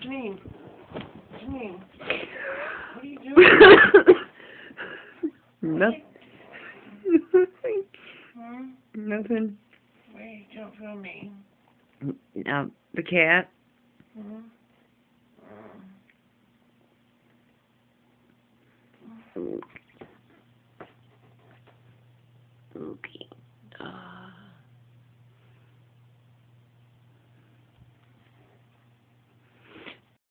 Janine, Janine, what are you doing? Nothing. Hmm? Nothing. Wait, don't feel me. The cat. Hmm?